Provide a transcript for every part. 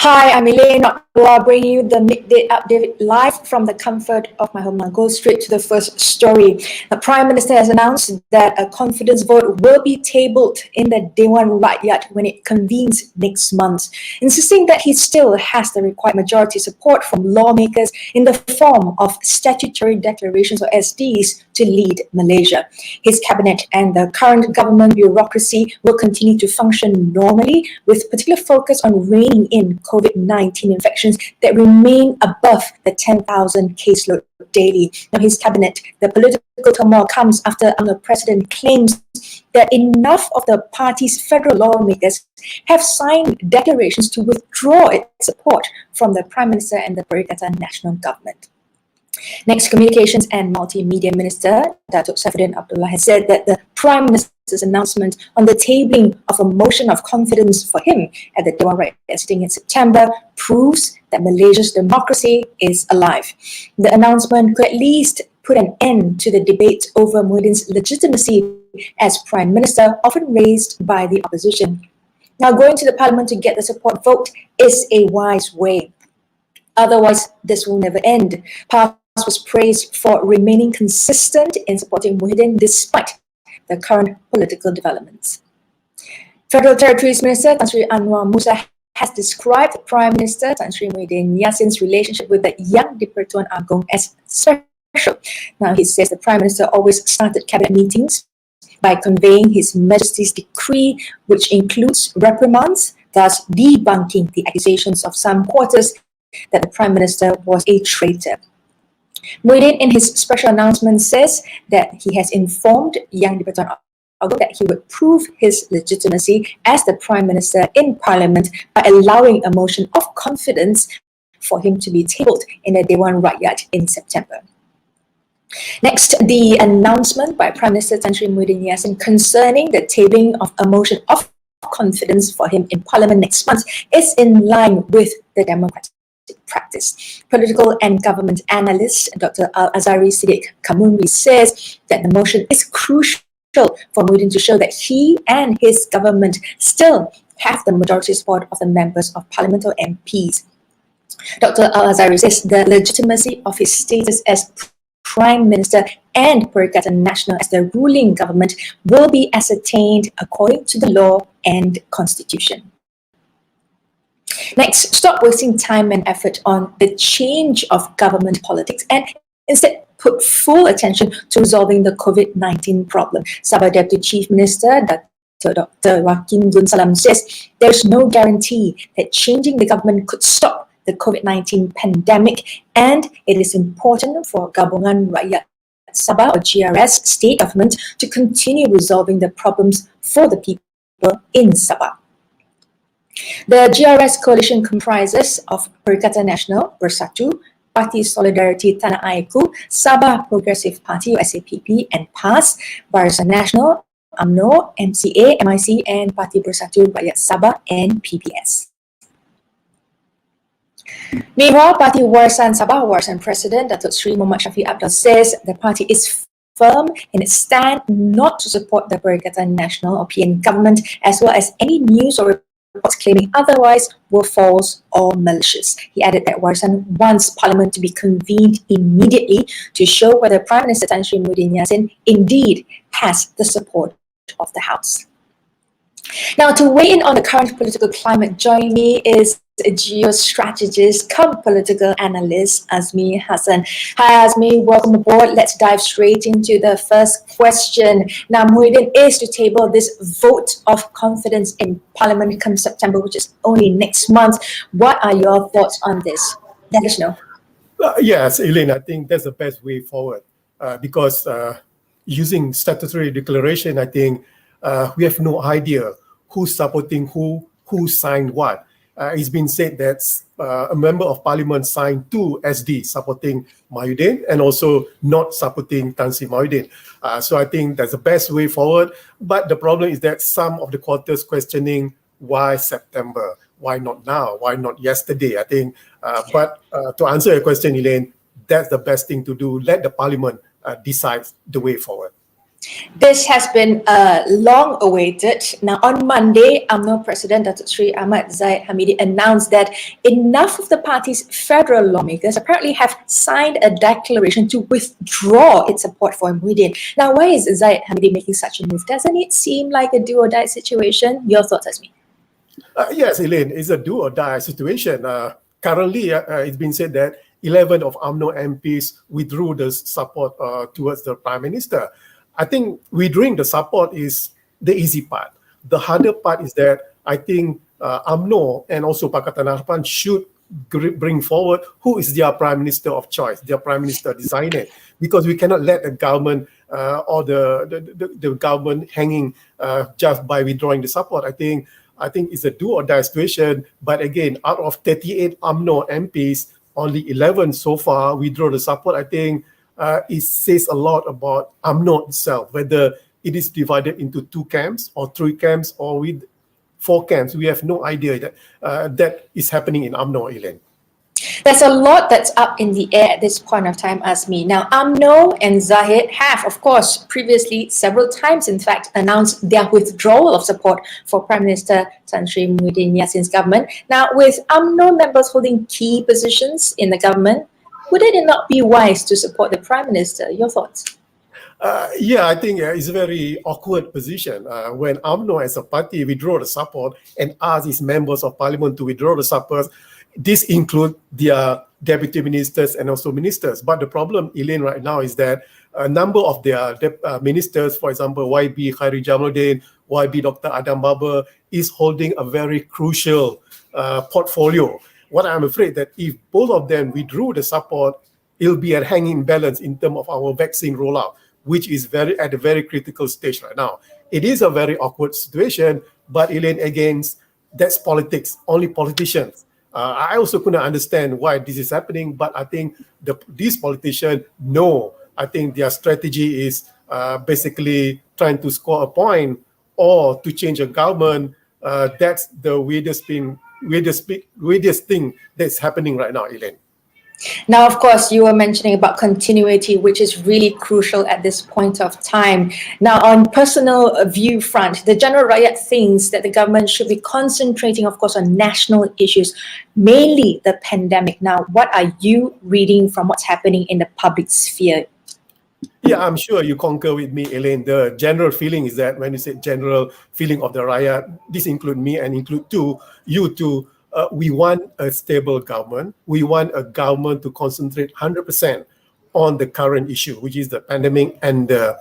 Hi, I'm ELANE, bringing you the midday update live from the comfort of my home. I'll go straight to the first story. The Prime Minister has announced that a confidence vote will be tabled in the Dewan Rakyat when it convenes next month, insisting that he still has the required majority support from lawmakers in the form of statutory declarations or SDs to lead Malaysia. His cabinet and the current government bureaucracy will continue to function normally, with particular focus on reining in COVID-19 infections that remain above the 10,000 caseload daily. Now, his cabinet, the political turmoil comes after the president claims that enough of the party's federal lawmakers have signed declarations to withdraw its support from the Prime Minister and the Perikatan National Government. Next, Communications and Multimedia Minister Datuk Saifuddin Abdullah has said that the Prime Minister's announcement on the tabling of a motion of confidence for him at the Dewan Rakyat sitting in September proves that Malaysia's democracy is alive. The announcement could at least put an end to the debate over Muhyiddin's legitimacy as Prime Minister, often raised by the opposition. Now, going to the Parliament to get the support vote is a wise way. Otherwise, this will never end. PAS was praised for remaining consistent in supporting Muhyiddin despite the current political developments. Federal Territories Minister Tan Sri Anwar Musa has described Prime Minister Tan Sri Muhyiddin Yassin's relationship with the Yang di-Pertuan Agong as special. Now, he says the Prime Minister always started cabinet meetings by conveying His Majesty's decree, which includes reprimands, thus debunking the accusations of some quarters that the Prime Minister was a traitor. Muhyiddin, in his special announcement, says that he has informed Yang di-Pertuan Agong that he would prove his legitimacy as the Prime Minister in Parliament by allowing a motion of confidence for him to be tabled in the Dewan Rakyat in September. Next, the announcement by Prime Minister Tan Sri Muhyiddin Yassin concerning the tabling of a motion of confidence for him in Parliament next month is in line with the democratic practice. Political and government analyst Dr. Al-Azhari Siddiq Kamunri says that the motion is crucial for Muhyiddin to show that he and his government still have the majority support of the members of Parliament or MPs. Dr. Al-Azhari says the legitimacy of his status as Prime Minister and Perikatan Nasional as the ruling government will be ascertained according to the law and constitution. Next, stop wasting time and effort on the change of government politics and instead put full attention to resolving the COVID-19 problem. Sabah Deputy Chief Minister Dr. Wakim Dun Salam says there's no guarantee that changing the government could stop the COVID-19 pandemic, and it is important for Gabungan Rakyat Sabah or GRS state government to continue resolving the problems for the people in Sabah. The GRS coalition comprises of Perikatan Nasional, Bersatu, Parti Solidariti Tanah Airku, Sabah Progressive Party or SAPP, and PAS, Barisan Nasional, UMNO, MCA, MIC, and Parti Bersatu Rakyat Sabah and PPS. Meanwhile, Parti Warisan Sabah Warisan President Datuk Sri Muhammad Shafiq Abdul says the party is firm in its stand not to support the Perikatan Nasional or PN government, as well as any news or reports claiming otherwise were false or malicious. He added that Warisan wants Parliament to be convened immediately to show whether Prime Minister Tan Sri Muhyiddin Yassin indeed has the support of the House. Now, to weigh in on the current political climate, joining me is a geostrategist come political analyst, Azmi Hassan. Hi Azmi, welcome aboard. Let's dive straight into the first question. Now, Muhyiddin is to table this vote of confidence in Parliament come September, which is only next month. What are your thoughts on this? Let us know. Yes, Elaine, I think that's the best way forward because using statutory declaration, I think we have no idea who's supporting who signed what. It's been said that a member of parliament signed 2 SD supporting Muhyiddin and also not supporting Tan Sri Muhyiddin. So I think that's the best way forward. But the problem is that some of the quarters questioning why September, why not now, why not yesterday, I think. But to answer your question, Elaine, that's the best thing to do. Let the parliament decide the way forward. This has been long awaited. Now, on Monday, UMNO President Datuk Sri Ahmad Zahid Hamidi announced that enough of the party's federal lawmakers apparently have signed a declaration to withdraw its support for Muhyiddin. Now, why is Zahid Hamidi making such a move? Doesn't it seem like a do or die situation? Your thoughts, Azmi? Yes, Elaine, it's a do or die situation. Currently, it's been said that 11 of UMNO MPs withdrew the support towards the Prime Minister. I think withdrawing the support is the easy part. The harder part is that I think UMNO and also Pakatan Harapan should bring forward who is their Prime Minister of choice, their Prime Minister designated, because we cannot let the government or the government hanging just by withdrawing the support. I think it's a do or die situation. But again, out of 38 UMNO MPs, only 11 so far withdraw the support. I think it says a lot about UMNO itself, whether it is divided into 2 camps or 3 camps or with 4 camps. We have no idea that that is happening in UMNO, Elaine. There's a lot that's up in the air at this point of time, Azmi. Now, UMNO and Zahid have, of course, previously, several times, in fact, announced their withdrawal of support for Prime Minister Tan Sri Muhyiddin Yassin's government. Now, with UMNO members holding key positions in the government, would it not be wise to support the Prime Minister? Your thoughts? Yeah, I think it's a very awkward position when UMNO as a party withdraw the support and ask its members of parliament to withdraw the support. This includes their deputy ministers and also ministers. But the problem, Elaine, right now is that a number of their ministers, for example, YB Khairi Jamaluddin, YB Dr. Adam Babar, is holding a very crucial portfolio. What I'm afraid that if both of them withdrew the support, it'll be a hanging balance in terms of our vaccine rollout, which is at a very critical stage right now. It is a very awkward situation, but Elaine, again, that's politics, only politicians. I also couldn't understand why this is happening, but I think these politicians know, I think their strategy is basically trying to score a point or to change a government. That's the weirdest thing that's happening right now, Elaine. Now, of course, you were mentioning about continuity, which is really crucial at this point of time. Now, on personal view front, the General Rakyat thinks that the government should be concentrating, of course, on national issues, mainly the pandemic. Now, what are you reading from what's happening in the public sphere? Yeah, I'm sure you concur with me, Elaine. The general feeling is that when you say general feeling of the Rakyat, this includes me and include you too. We want a stable government. We want a government to concentrate 100% on the current issue, which is the pandemic and the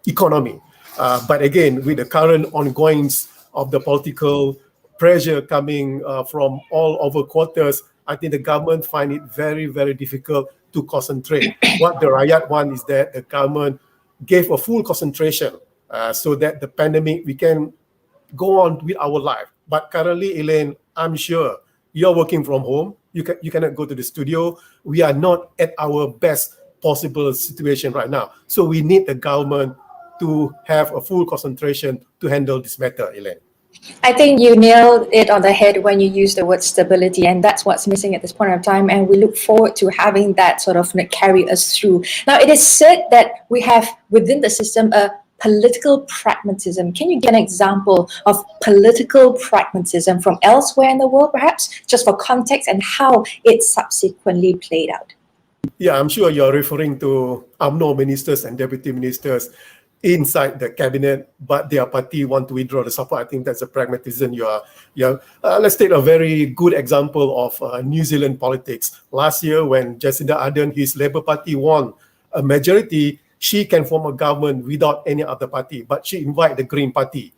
economy. But again, with the current ongoings of the political pressure coming from all over quarters, I think the government find it very, very difficult to concentrate. What the Rakyat want is that the government gave a full concentration so that the pandemic, we can go on with our life. But currently, Elaine, I'm sure you're working from home. You cannot go to the studio. We are not at our best possible situation right now. So we need the government to have a full concentration to handle this matter, Elaine. I think you nailed it on the head when you use the word stability, and that's what's missing at this point of time. And we look forward to having that sort of carry us through. Now, it is said that we have within the system a political pragmatism. Can you give an example of political pragmatism from elsewhere in the world, perhaps, just for context and how it subsequently played out? Yeah, I'm sure you're referring to UMNO ministers and deputy ministers inside the cabinet, but their party want to withdraw the support. I think that's a pragmatism. Let's take a very good example of New Zealand politics. Last year, when Jacinda Ardern, his Labour Party, won a majority, she can form a government without any other party, but she invite the Green Party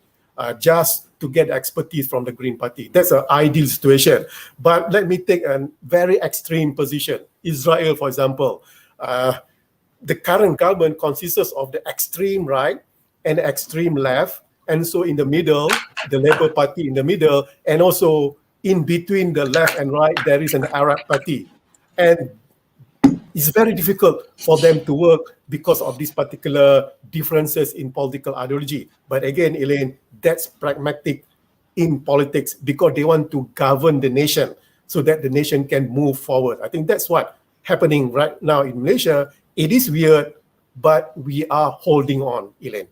just to get expertise from the Green Party. That's an ideal situation. But let me take a very extreme position. Israel, for example, the current government consists of the extreme right and the extreme left. And so in the middle, the Labour Party in the middle, and also in between the left and right, there is an Arab Party. And it's very difficult for them to work because of these particular differences in political ideology. But again, Elaine, that's pragmatic in politics because they want to govern the nation so that the nation can move forward. I think that's what's happening right now in Malaysia. It is weird, but we are holding on, Elaine.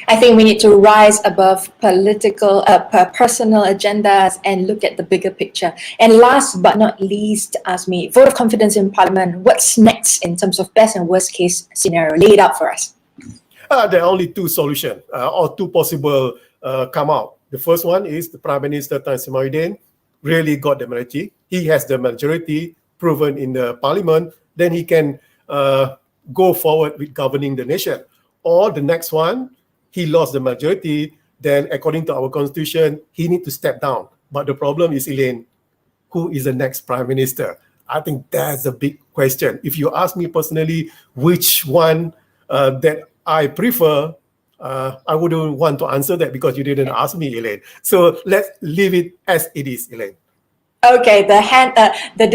I think we need to rise above political, personal agendas and look at the bigger picture. And last but not least, Azmi, vote of confidence in Parliament. What's next in terms of best and worst case scenario? Lay it out for us. There are only two solutions or two possible come out. The first one is the Prime Minister Tan Sri Muhyiddin really got the majority. He has the majority proven in the Parliament. Then he can go forward with governing the nation. Or the next one, he lost the majority. Then according to our constitution, he need to step down. But the problem is, Elaine, who is the next Prime Minister? I think that's a big question. If you ask me personally, which one that I prefer, I wouldn't want to answer that because you didn't ask me, Elaine. So let's leave it as it is, Elaine. Okay, the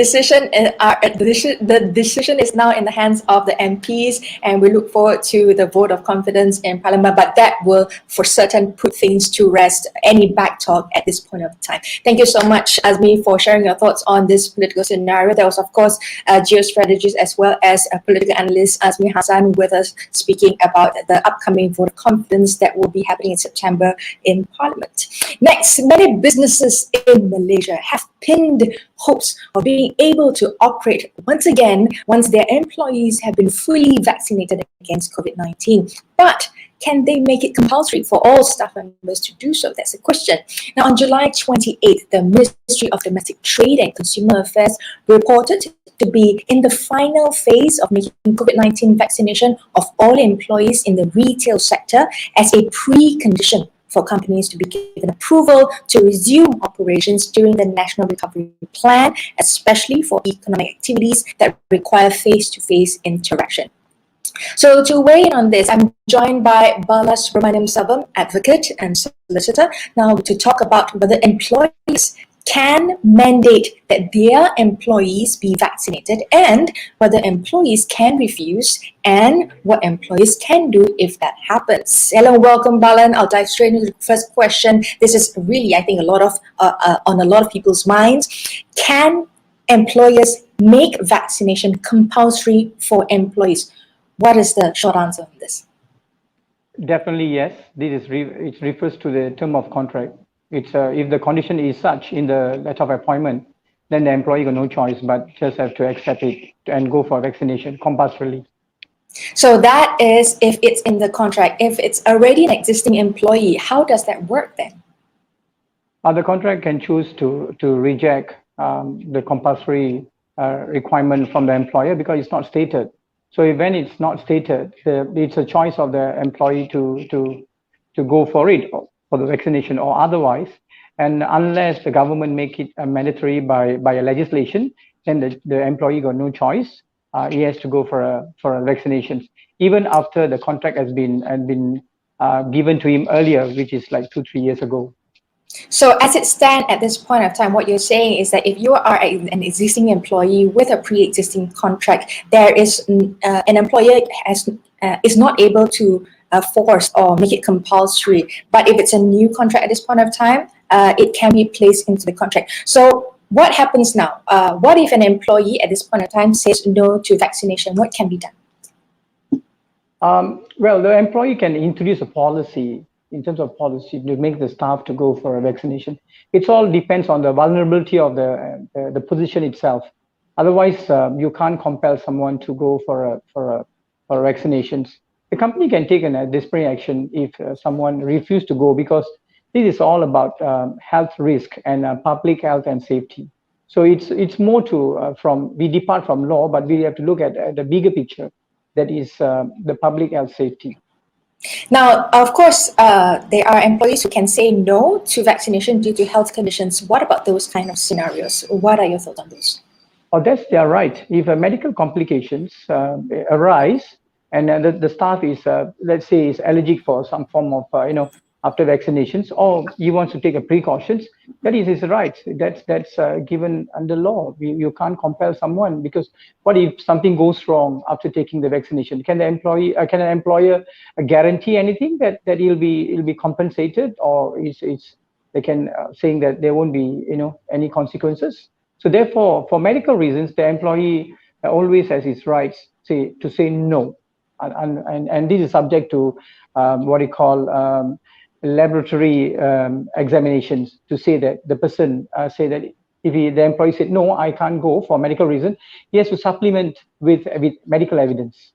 decision is now in the hands of the MPs, and we look forward to the vote of confidence in Parliament. But that will, for certain, put things to rest. Any back talk at this point of time. Thank you so much, Azmi, for sharing your thoughts on this political scenario. There was, of course, geostrategist as well as a political analyst, Azmi Hassan, with us speaking about the upcoming vote of confidence that will be happening in September in Parliament. Next, many businesses in Malaysia have pinned hopes of being able to operate once again once their employees have been fully vaccinated against COVID-19. But can they make it compulsory for all staff members to do so? That's the question. Now, on July 28th, the Ministry of Domestic Trade and Consumer Affairs reported to be in the final phase of making COVID-19 vaccination of all employees in the retail sector as a precondition for companies to be given approval to resume operations during the National Recovery Plan, especially for economic activities that require face-to-face interaction. So to weigh in on this, I'm joined by Bala Subramaniam Selvam, advocate and solicitor, now to talk about whether employees can mandate that their employees be vaccinated and whether employees can refuse and what employees can do if that happens. Hello, welcome, Balan. I'll dive straight into the first question. This is really, I think, a lot of on a lot of people's minds. Can employers make vaccination compulsory for employees? What is the short answer on this? Definitely yes. This is it refers to the term of contract. It's if the condition is such in the letter of appointment, then the employee got no choice but just have to accept it and go for vaccination compulsorily. So that is if it's in the contract. If it's already an existing employee, how does that work then? The contract can choose to reject the compulsory requirement from the employer because it's not stated. So when it's not stated, it's a choice of the employee to go for it, for the vaccination or otherwise. And unless the government make it mandatory by a legislation, then the employee got no choice. He has to go for a vaccination, even after the contract has been given to him earlier, which is like 2-3 years ago. So as it stands at this point of time, what you're saying is that if you are an existing employee with a pre-existing contract, there is an employer is not able to force or make it compulsory. But if it's a new contract at this point of time, it can be placed into the contract. So what happens now? What if an employee at this point of time says no to vaccination? What can be done? Well, the employee can introduce a policy in terms of policy to make the staff to go for a vaccination. It all depends on the vulnerability of the position itself. Otherwise, you can't compel someone to go for vaccinations. The company can take a disciplinary action if someone refuses to go, because this is all about health risk and public health and safety. So it's more to we depart from law, but we have to look at the bigger picture, that is the public health safety. Now, of course, there are employees who can say no to vaccination due to health conditions. What about those kind of scenarios? What are your thoughts on those? Oh, that's their right. If medical complications arise and the staff is, let's say, is allergic for some form of, after vaccinations, or he wants to take a precautions, that is his right. That's given under law. You can't compel someone, because what if something goes wrong after taking the vaccination? Can the employee, can an employer guarantee anything that he'll be compensated, or they can saying that there won't be any consequences? So therefore, for medical reasons, the employee always has his rights to say no. and this is subject to what you call laboratory examinations to say that the person say that if the employee said no, I can't go for medical reason, he has to supplement with medical evidence.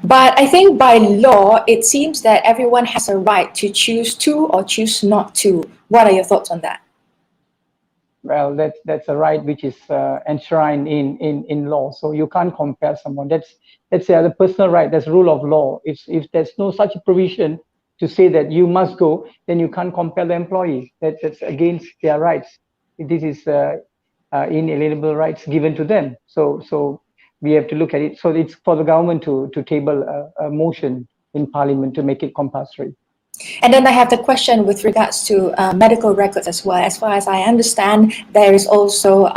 But I think by law, it seems that everyone has a right to choose to or choose not to. What are your thoughts on that? Well, that's a right which is enshrined in law. So you can't compel someone. That's the personal right. That's rule of law. If there's no such a provision to say that you must go, then you can't compel the employee. That's against their rights. This is inalienable rights given to them. So we have to look at it. So it's for the government to table a motion in Parliament to make it compulsory. And then I have the question with regards to medical records as well. As far as I understand, there is also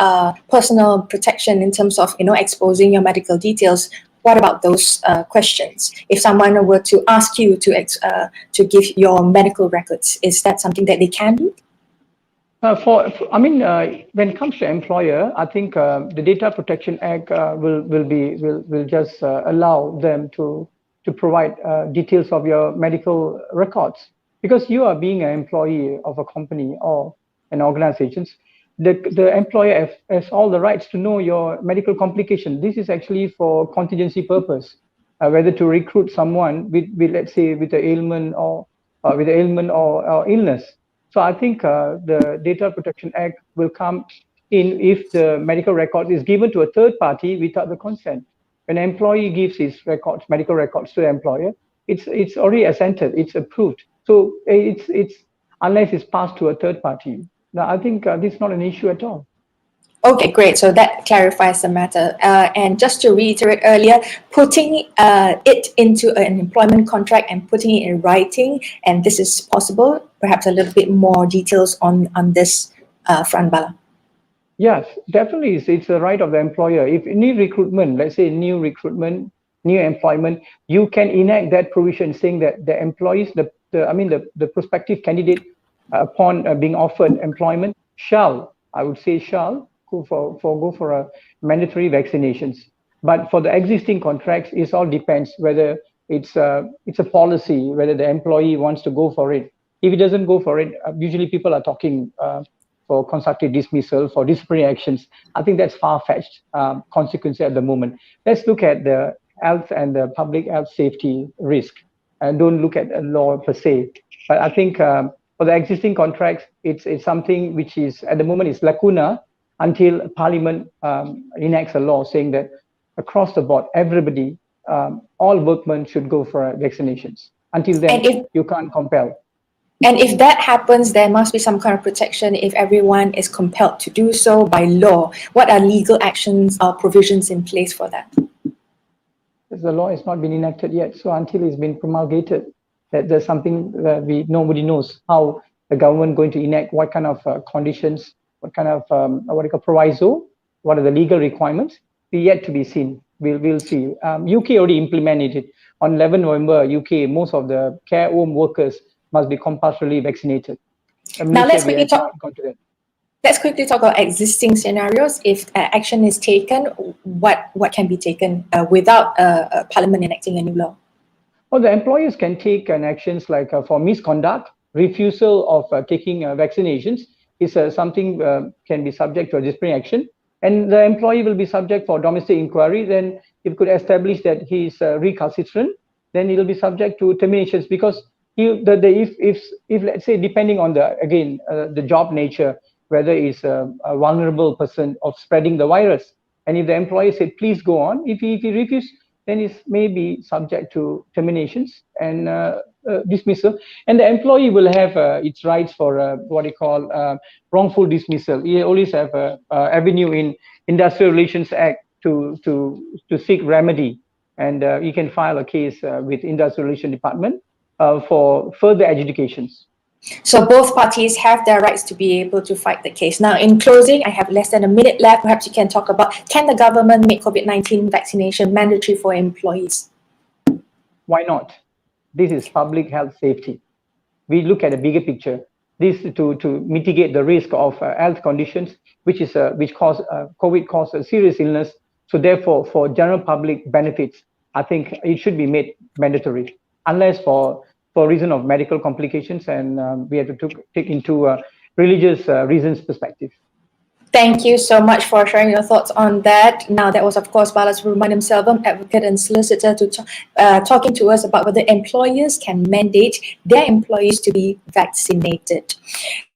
personal protection in terms of exposing your medical details. What about those questions? If someone were to ask you to give your medical records, is that something that they can do? When it comes to employer, I think the Data Protection Act will just allow them to provide details of your medical records, because you are being an employee of a company or an organization. The employer has all the rights to know your medical complication. This is actually for contingency purpose, whether to recruit someone with let's say with an ailment or illness. So I think the Data Protection Act will come in if the medical record is given to a third party without the consent. When an employee gives his medical records to the employer, it's already assented, it's approved. So it's unless it's passed to a third party. Now I think this is not an issue at all. Okay, great. So that clarifies the matter. And just to reiterate earlier, putting it into an employment contract and putting it in writing, and this is possible. Perhaps a little bit more details on this front, Bala. Yes, definitely. It's a right of the employer. If any recruitment, let's say new recruitment, new employment, you can enact that provision saying that the employees, the prospective candidate, upon being offered employment, shall go for a mandatory vaccinations. But for the existing contracts, it all depends whether it's a policy, whether the employee wants to go for it. If he doesn't go for it, usually people are talking for constructive dismissal, for disciplinary actions. I think that's far-fetched consequence at the moment. Let's look at the health and the public health safety risk, and don't look at a law per se. But I think for the existing contracts, it's something which is at the moment is lacuna until Parliament enacts a law saying that across the board, everybody, all workmen should go for vaccinations. Until then, you can't compel. And if that happens, there must be some kind of protection if everyone is compelled to do so by law. What are legal actions or provisions in place for that? The law has not been enacted yet. So until it's been promulgated, that there's something that nobody knows how the government going to enact, what kind of conditions, what kind of proviso, what are the legal requirements, yet to be seen. We'll see. UK already implemented it. On 11 November, UK, most of the care home workers must be compulsorily vaccinated. Now let's quickly talk about existing scenarios. If action is taken, what can be taken without Parliament enacting a new law? Well, the employers can take actions like for misconduct, refusal of taking vaccinations is something can be subject to a disciplinary action, and the employee will be subject for domestic inquiry. Then if could establish that he is recalcitrant, then he will be subject to terminations, because if let's say, depending on the job nature, whether it's a vulnerable person of spreading the virus, and if the employer said please go on, if he refuses, then it may be subject to terminations and dismissal, and the employee will have its rights for wrongful dismissal. You always have a avenue in Industrial Relations Act to seek remedy, and you can file a case with Industrial Relations Department for further adjudications. So both parties have their rights to be able to fight the case. Now, in closing, I have less than a minute left. Perhaps you can talk about, can the government make COVID-19 vaccination mandatory for employees? Why not? This is public health safety. We look at the bigger picture. This is to mitigate the risk of health conditions, which cause COVID cause a serious illness. So therefore, for general public benefits, I think it should be made mandatory, unless for reason of medical complications, and we have to take into religious reasons perspective. Thank you so much for sharing your thoughts on that. Now, that was, of course, Balasubramaniam Selvam, advocate and solicitor, talking to us about whether employers can mandate their employees to be vaccinated.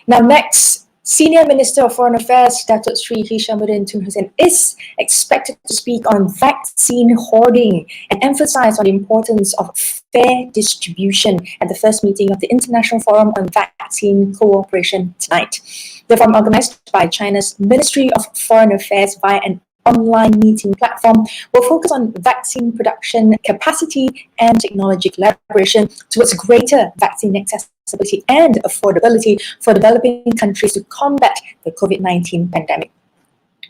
Now, next, Senior Minister of Foreign Affairs, Datuk Sri Hishamuddin Tun Hussein, is expected to speak on vaccine hoarding and emphasize on the importance of fair distribution at the first meeting of the International Forum on Vaccine Cooperation tonight. The forum, organized by China's Ministry of Foreign Affairs via an online meeting platform, will focus on vaccine production capacity and technology collaboration towards greater vaccine accessibility and affordability for developing countries to combat the COVID-19 pandemic.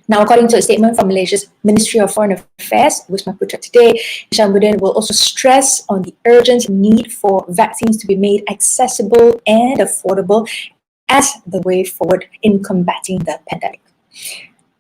Now, according to a statement from Malaysia's Ministry of Foreign Affairs, Wisma Putra today, Hishamuddin will also stress on the urgent need for vaccines to be made accessible and affordable as the way forward in combating the pandemic.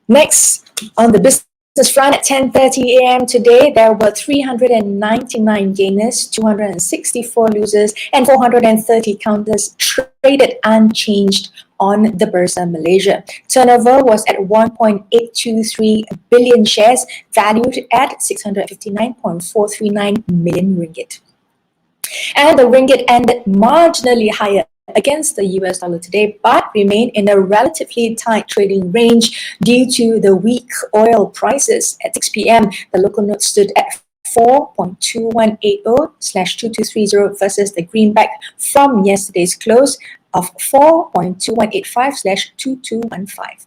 Next, on the business front, at 10:30 a.m. today, there were 399 gainers, 264 losers, and 430 counters traded unchanged on the Bursa Malaysia. Turnover was at 1.823 billion shares, valued at 659.439 million ringgit. And the ringgit ended marginally higher against the US dollar today, but remained in a relatively tight trading range due to the weak oil prices. At 6 p.m., the local note stood at 4.2180/2230 versus the greenback from yesterday's close of 4.2185/2215.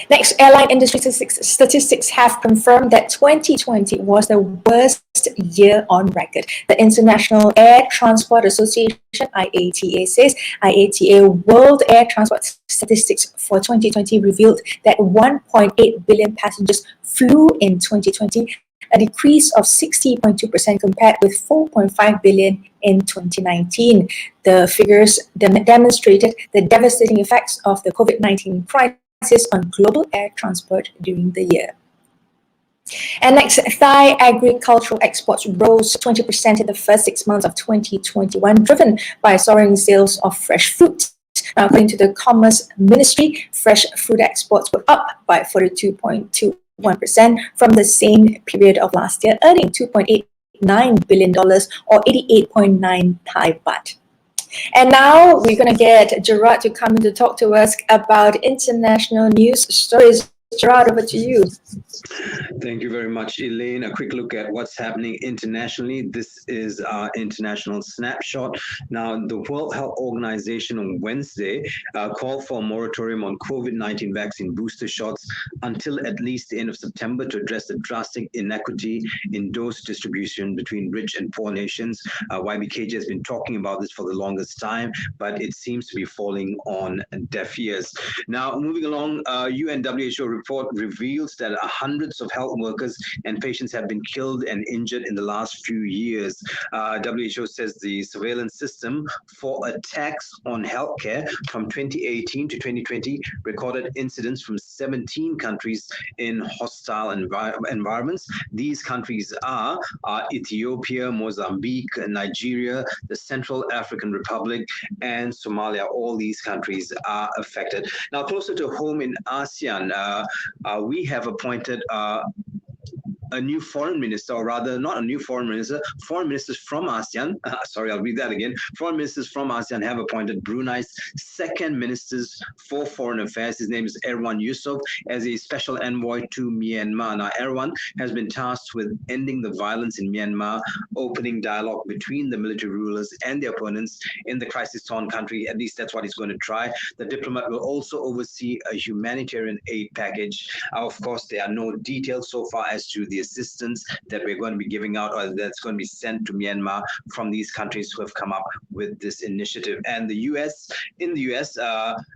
Next, airline industry statistics have confirmed that 2020 was the worst year on record. The International Air Transport Association, IATA, says IATA World Air Transport Statistics for 2020 revealed that 1.8 billion passengers flew in 2020, a decrease of 60.2% compared with 4.5 billion in 2019. The figures demonstrated the devastating effects of the COVID-19 crisis on global air transport during the year. And next, Thai agricultural exports rose 20% in the first 6 months of 2021, driven by soaring sales of fresh fruit. According to the Commerce Ministry, fresh fruit exports were up by 42.21% from the same period of last year, earning $2.89 billion or 88.9 Thai baht. And now we're going to get Gerard to come in to talk to us about international news stories. Gerard, over to you. Thank you very much, Elaine. A quick look at what's happening internationally. This is our international snapshot. Now, the World Health Organization on Wednesday called for a moratorium on COVID-19 vaccine booster shots until at least the end of September to address the drastic inequity in dose distribution between rich and poor nations. YBKJ has been talking about this for the longest time, but it seems to be falling on deaf ears. Now, moving along, UN WHO report reveals that hundreds of health workers and patients have been killed and injured in the last few years. WHO says the surveillance system for attacks on healthcare from 2018 to 2020 recorded incidents from 17 countries in hostile environments. These countries are Ethiopia, Mozambique, Nigeria, the Central African Republic, and Somalia. All these countries are affected. Now, closer to home in ASEAN, we have appointed a new foreign minister, or rather not a new foreign minister, foreign ministers from ASEAN, sorry, I'll read that again. Foreign ministers from ASEAN have appointed Brunei's second ministers for foreign affairs. His name is Erwan Yusof, as a special envoy to Myanmar. Now, Erwan has been tasked with ending the violence in Myanmar, opening dialogue between the military rulers and their opponents in the crisis-torn country. At least that's what he's going to try. The diplomat will also oversee a humanitarian aid package. Of course, there are no details so far as to the assistance that we're going to be giving out or that's going to be sent to Myanmar from these countries who have come up with this initiative. And in the US,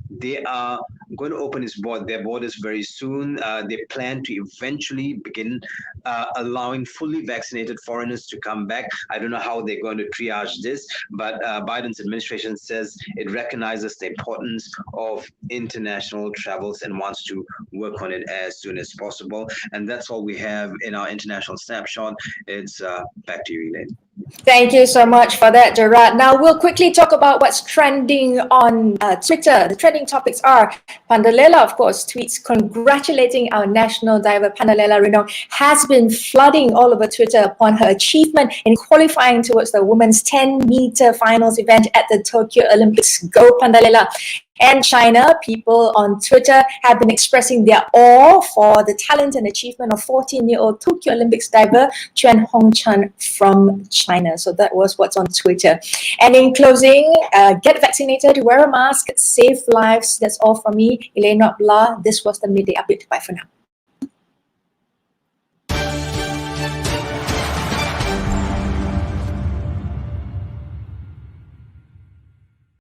they are going to open their borders very soon. They plan to eventually begin allowing fully vaccinated foreigners to come back. I don't know how they're going to triage this, but Biden's administration says it recognizes the importance of international travels and wants to work on it as soon as possible. And that's all we have in our international snapshot. It's back to you, Elaine. Thank you so much for that, Gerard. Now we'll quickly talk about what's trending on Twitter. The trending topics are Pandalela, of course, tweets congratulating our national diver Pandalela Renong has been flooding all over Twitter upon her achievement in qualifying towards the women's 10-meter finals event at the Tokyo Olympics. Go Pandalela! And China, people on Twitter have been expressing their awe for the talent and achievement of 14-year-old Tokyo Olympics diver Chuan Hongchan from China. So that was what's on Twitter. And in closing, get vaccinated, wear a mask, save lives. That's all from me, Elaine, ABDULLAH. This was the Midday Update. Bye for now.